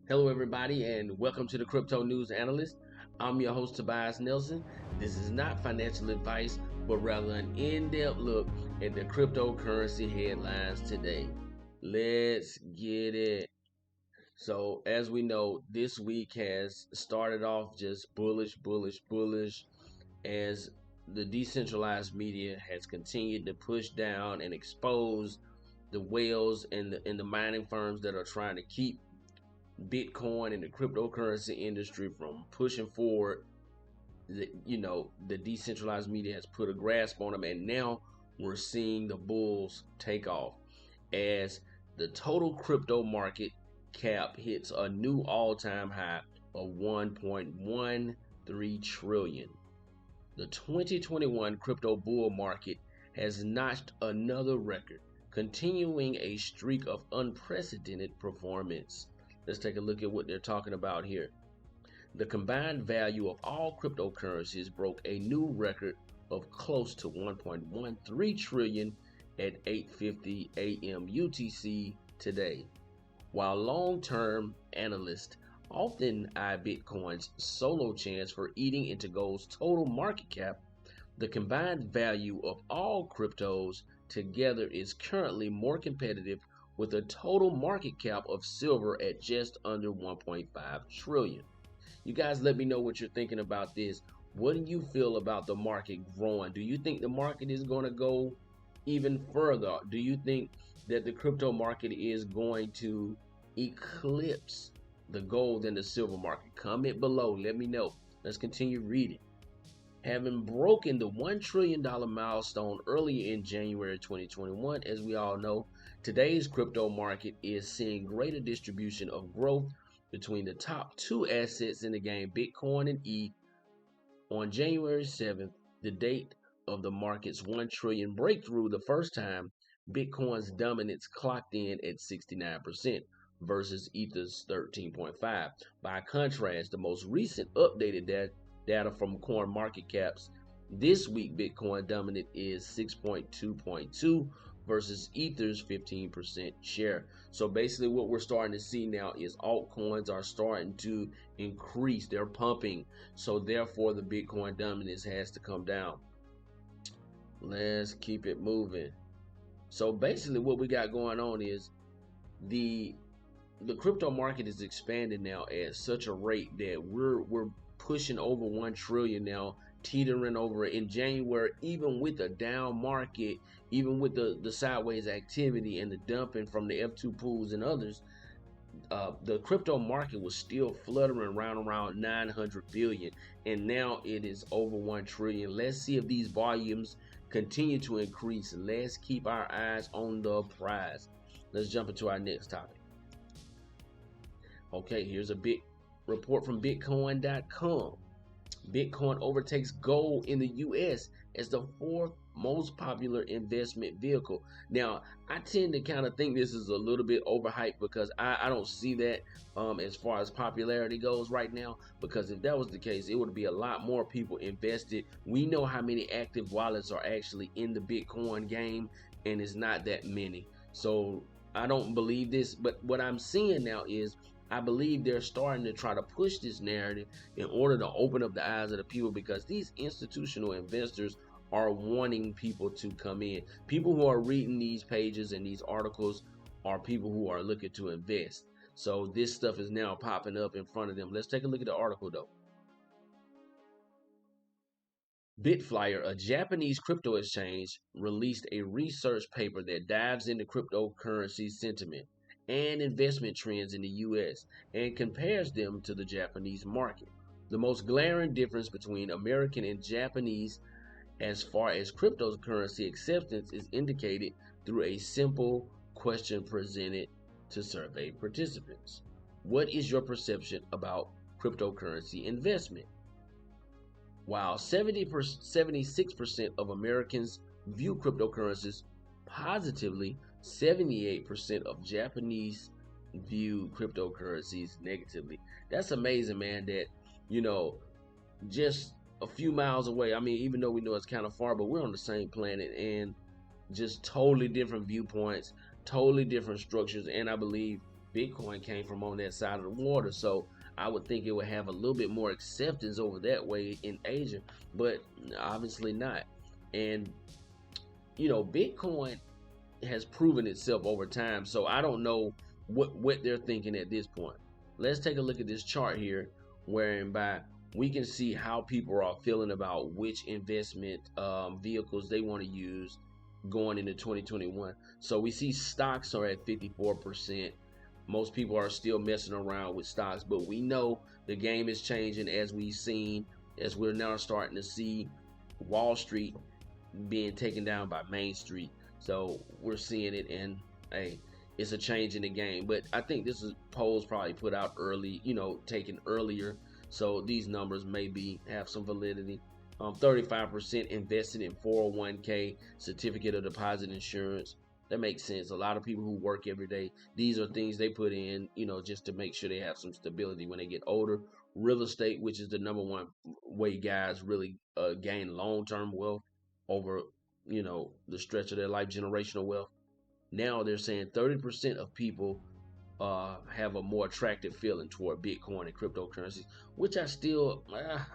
Hello, everybody, and welcome to the Crypto News Analyst. I'm your host, Tobias Nelson. This is not financial advice, but rather an in-depth look at the cryptocurrency headlines today. Let's get it. So, as we know, this week has started off just bullish, as the decentralized media has continued to push down and expose the whales and the mining firms that are trying to keep Bitcoin and the cryptocurrency industry from pushing forward. The decentralized media has put a grasp on them, and now we're seeing the bulls take off as the total crypto market cap hits a new all-time high of 1.13 trillion. The 2021 crypto bull market has notched another record, continuing a streak of unprecedented performance. Let's take a look at what they're talking about here. The combined value of all cryptocurrencies broke a new record of close to 1.13 trillion at 8:50 a.m. UTC today. While long-term analysts often eye Bitcoin's solo chance for eating into gold's total market cap, the combined value of all cryptos together is currently more competitive, with a total market cap of silver at just under 1.5 trillion. You guys let me know what you're thinking about this. What do you feel about the market growing? Do you think the market is going to go even further? Do you think that the crypto market is going to eclipse the gold and the silver market? Comment below. Let me know. Let's continue reading. Having broken the $1 trillion milestone earlier in January 2021, as we all know, today's crypto market is seeing greater distribution of growth between the top two assets in the game, Bitcoin and ETH. On January 7th, the date of the market's 1 trillion breakthrough, the first time, Bitcoin's dominance clocked in at 69% versus Ether's 13.5%. By contrast, the most recent updated data from CoinMarketCap's this week, Bitcoin dominant is 6.2.2 versus Ether's 15% share. So basically what we're starting to see now is altcoins are starting to increase. They're pumping. So therefore the Bitcoin dominance has to come down. Let's keep it moving. So basically what we got going on is the crypto market is expanding now at such a rate that we're pushing over 1 trillion now, teetering over in January, even with the down market, even with the sideways activity and the dumping from the F2 pools and others. The crypto market was still fluttering around 900 billion, and now it is over 1 trillion. Let's see if these volumes continue to increase. Let's keep our eyes on the prize. Let's jump into our next topic. Okay, here's a big report from Bitcoin.com. Bitcoin overtakes gold in the US as the fourth most popular investment vehicle. Now, I tend to kind of think this is a little bit overhyped because I don't see that as far as popularity goes right now, because if that was the case, it would be a lot more people invested. We know how many active wallets are actually in the Bitcoin game, and it's not that many. So I don't believe this, but what I'm seeing now is I believe they're starting to try to push this narrative in order to open up the eyes of the people, because these institutional investors are wanting people to come in. People who are reading these pages and these articles are people who are looking to invest. So this stuff is now popping up in front of them. Let's take a look at the article though. Bitflyer, a Japanese crypto exchange, released a research paper that dives into cryptocurrency sentiment and investment trends in the US and compares them to the Japanese market. The most glaring difference between American and Japanese as far as cryptocurrency acceptance is indicated through a simple question presented to survey participants. What is your perception about cryptocurrency investment? While 76% of Americans view cryptocurrencies positively, 78% of Japanese view cryptocurrencies negatively. That's amazing, man, that, just a few miles away, I mean, even though we know it's kind of far, but we're on the same planet, and just totally different viewpoints, totally different structures. And I believe Bitcoin came from on that side of the water. So I would think it would have a little bit more acceptance over that way in Asia, but obviously not. And Bitcoin has proven itself over time. So I don't know what they're thinking at this point. Let's take a look at this chart here, whereby we can see how people are feeling about which investment vehicles they want to use going into 2021. So we see stocks are at 54%. Most people are still messing around with stocks, but we know the game is changing, as we've seen, as we're now starting to see Wall Street being taken down by Main Street. So we're seeing it, and hey, it's a change in the game. But I think this is polls probably put out early, taken earlier. So these numbers maybe have some validity. 35% invested in 401k, certificate of deposit insurance. That makes sense. A lot of people who work every day, these are things they put in, just to make sure they have some stability when they get older. Real estate, which is the number one way guys really gain long-term wealth over, the stretch of their life, generational wealth. Now they're saying 30% of people have a more attractive feeling toward Bitcoin and cryptocurrencies, which I still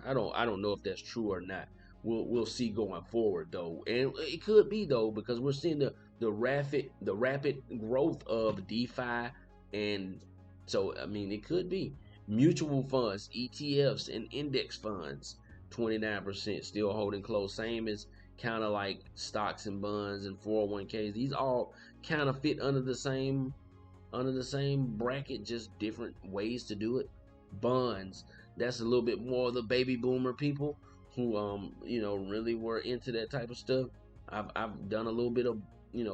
I don't know if that's true or not. We'll see going forward though, and it could be though, because we're seeing the rapid growth of DeFi, and so I mean it could be mutual funds, ETFs, and index funds. 29% still holding close, same as kind of like stocks and bonds and 401ks. These all kind of fit under the same bracket, just different ways to do it. Bonds, that's a little bit more the baby boomer people who really were into that type of stuff. I've done a little bit of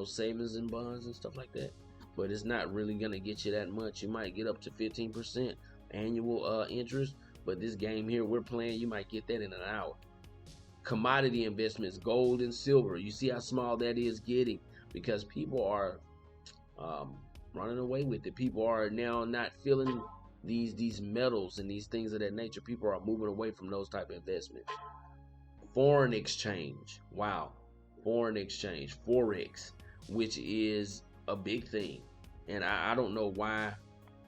savings in bonds and stuff like that, but it's not really gonna get you that much. You might get up to 15% annual interest, but this game here we're playing, you might get that in an hour. Commodity investments, gold and silver, you see how small that is getting, because people are running away with it. People are now not feeling these metals and these things of that nature. People are moving away from those type of investments. Foreign exchange, wow. Foreign exchange, forex, which is a big thing, and I don't know why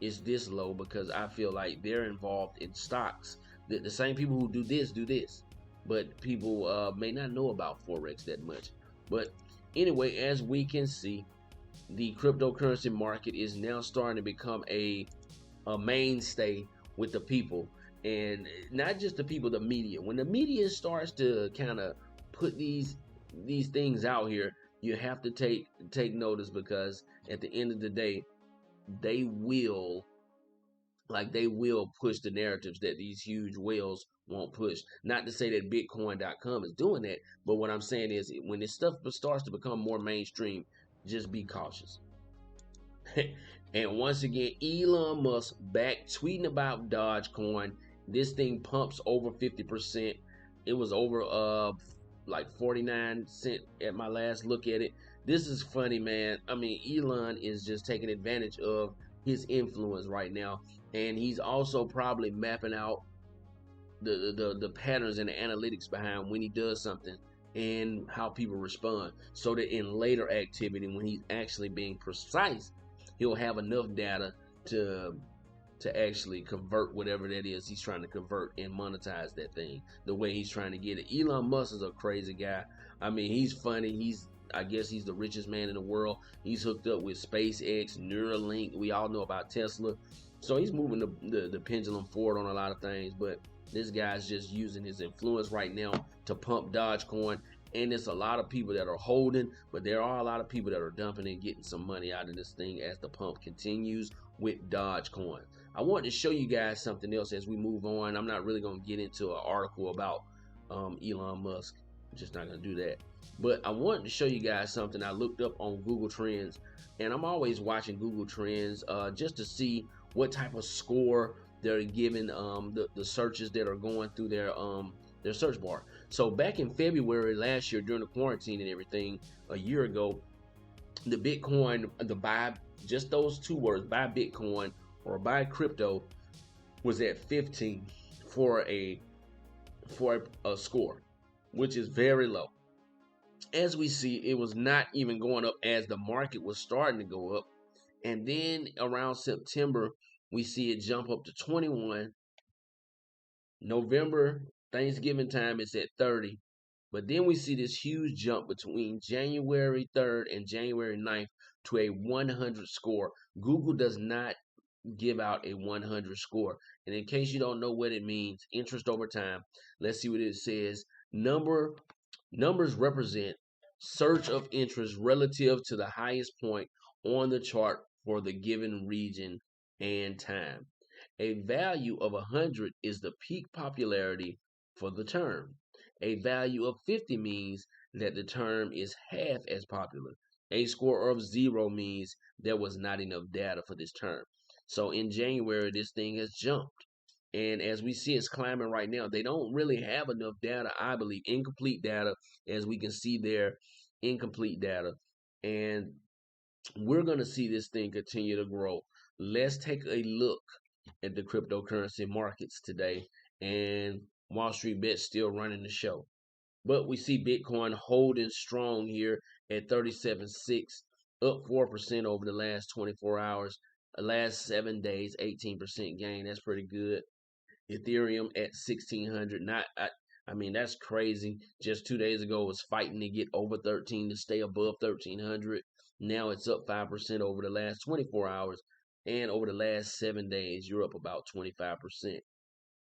it's this low, because I feel like they're involved in stocks. The same people who do this, but people may not know about forex that much. But anyway, as we can see, the cryptocurrency market is now starting to become a mainstay with the people, and not just the people, the media. When the media starts to kind of put these things out here, you have to take notice, because at the end of the day, they will push the narratives that these huge whales won't push. Not to say that Bitcoin.com is doing that, but what I'm saying is, when this stuff starts to become more mainstream, just be cautious. And once again, Elon Musk back tweeting about Dogecoin. This thing pumps over 50%. It was over like 49 cents at my last look at it. This is funny, man. I mean, Elon is just taking advantage of his influence right now, and he's also probably mapping out the patterns and the analytics behind when he does something and how people respond, so that in later activity, when he's actually being precise, he'll have enough data to actually convert whatever that is he's trying to convert and monetize that thing the way he's trying to get it. Elon Musk is a crazy guy. I mean, he's funny. I guess he's the richest man in the world. He's hooked up with SpaceX, Neuralink. We all know about Tesla. So he's moving the pendulum forward on a lot of things, but this guy's just using his influence right now to pump Dogecoin. And it's a lot of people that are holding, but there are a lot of people that are dumping and getting some money out of this thing as the pump continues with Dogecoin. I wanted to show you guys something else as we move on. I'm not really going to get into an article about Elon Musk. I'm just not going to do that. But I wanted to show you guys something I looked up on Google Trends. And I'm always watching Google Trends just to see what type of score they're giving the searches that are going through their search bar. So back in February last year, during the quarantine and everything, a year ago, the Bitcoin, just those two words, buy Bitcoin or buy crypto, was at 15 for a score, which is very low. As we see, it was not even going up as the market was starting to go up. And then around September, we see it jump up to 21. November, Thanksgiving time, it's at 30. But then we see this huge jump between January 3rd and January 9th to a 100 score. Google does not give out a 100 score. And in case you don't know what it means, interest over time, let's see what it says. Numbers represent surge of interest relative to the highest point on the chart for the given region and time. A value of 100 is the peak popularity for the term. A value of 50 means that the term is half as popular. A score of 0 means there was not enough data for this term. So in January, this thing has jumped. And as we see, it's climbing right now. They don't really have enough data, I believe, incomplete data, as we can see there, incomplete data. And we're going to see this thing continue to grow. Let's take a look at the cryptocurrency markets today. And Wall Street Bet's still running the show. But we see Bitcoin holding strong here at 37.6, up 4% over the last 24 hours. The last 7 days, 18% gain. That's pretty good. Ethereum at 1600. I mean, that's crazy. Just 2 days ago, it was fighting to get over 13 to stay above 1300. Now it's up 5% over the last 24 hours. And over the last 7 days, you're up about 25%.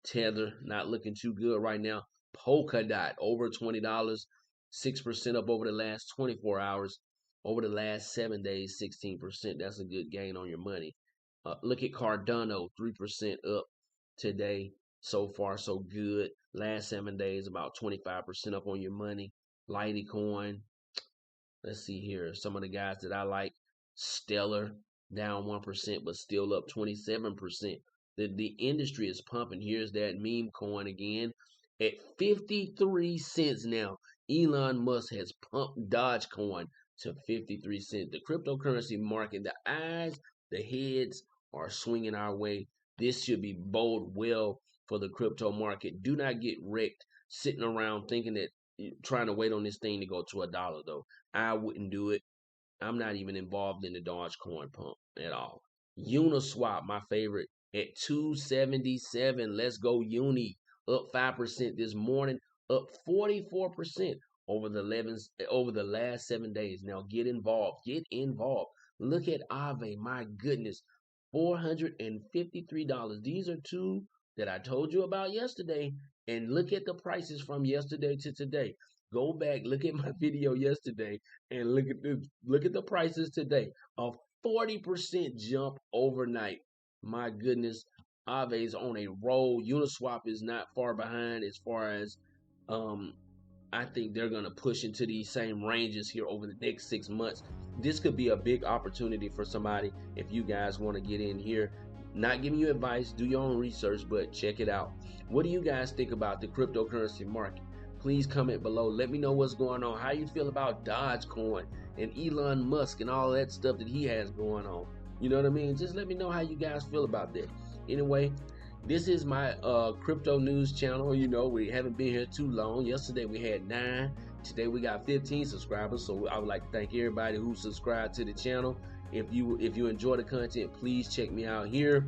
Tether, not looking too good right now. Polkadot, over $20, 6% up over the last 24 hours. Over the last 7 days, 16%. That's a good gain on your money. Look at Cardano, 3% up today. So far, so good. Last 7 days, about 25% up on your money. Litecoin, let's see here. Some of the guys that I like. Stellar, down 1%, but still up 27%. The industry is pumping. Here's that meme coin again at 53 cents now. Elon Musk has pumped Dogecoin to 53 cents. The cryptocurrency market, the eyes, the heads are swinging our way. This should be bode well for the crypto market. Do not get wrecked sitting around thinking that trying to wait on this thing to go to $1 though. I wouldn't do it. I'm not even involved in the Dogecoin pump at all. Uniswap, my favorite, at 277. Let's go Uni, up 5% this morning, up 44% over the last 7 days. Now get involved. Get involved. Look at Aave, my goodness, $453. These are two that I told you about yesterday. And look at the prices from yesterday to today. Go back, look at my video yesterday, and look at the prices today. A 40% jump overnight. My goodness, Aave's on a roll. Uniswap is not far behind as far as I think they're going to push into these same ranges here over the next 6 months. This could be a big opportunity for somebody if you guys want to get in here. Not giving you advice, do your own research, but check it out. What do you guys think about the cryptocurrency market? Please comment below. Let me know what's going on. How you feel about Dogecoin and Elon Musk and all that stuff that he has going on. You know what I mean? Just let me know how you guys feel about that. Anyway, this is my crypto news channel. You know, we haven't been here too long. Yesterday we had 9. Today we got 15 subscribers. So I would like to thank everybody who subscribed to the channel. If you enjoy the content, please check me out here.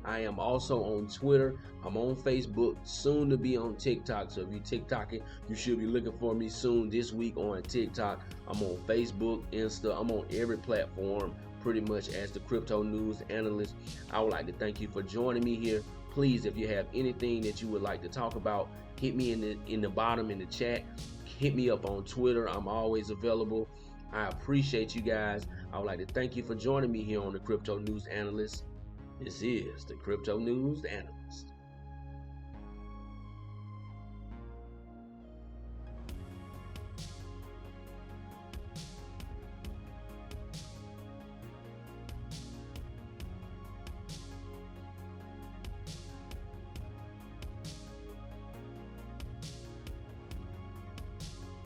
I am also on Twitter. I'm on Facebook, soon to be on TikTok. So if you're TikToking, you should be looking for me soon this week on TikTok. I'm on Facebook, Insta. I'm on every platform pretty much as the crypto news analyst. I would like to thank you for joining me here. Please, if you have anything that you would like to talk about, hit me in the bottom in the chat. Hit me up on Twitter. I'm always available. I appreciate you guys. I would like to thank you for joining me here on the Crypto News Analyst. This is the Crypto News Analyst.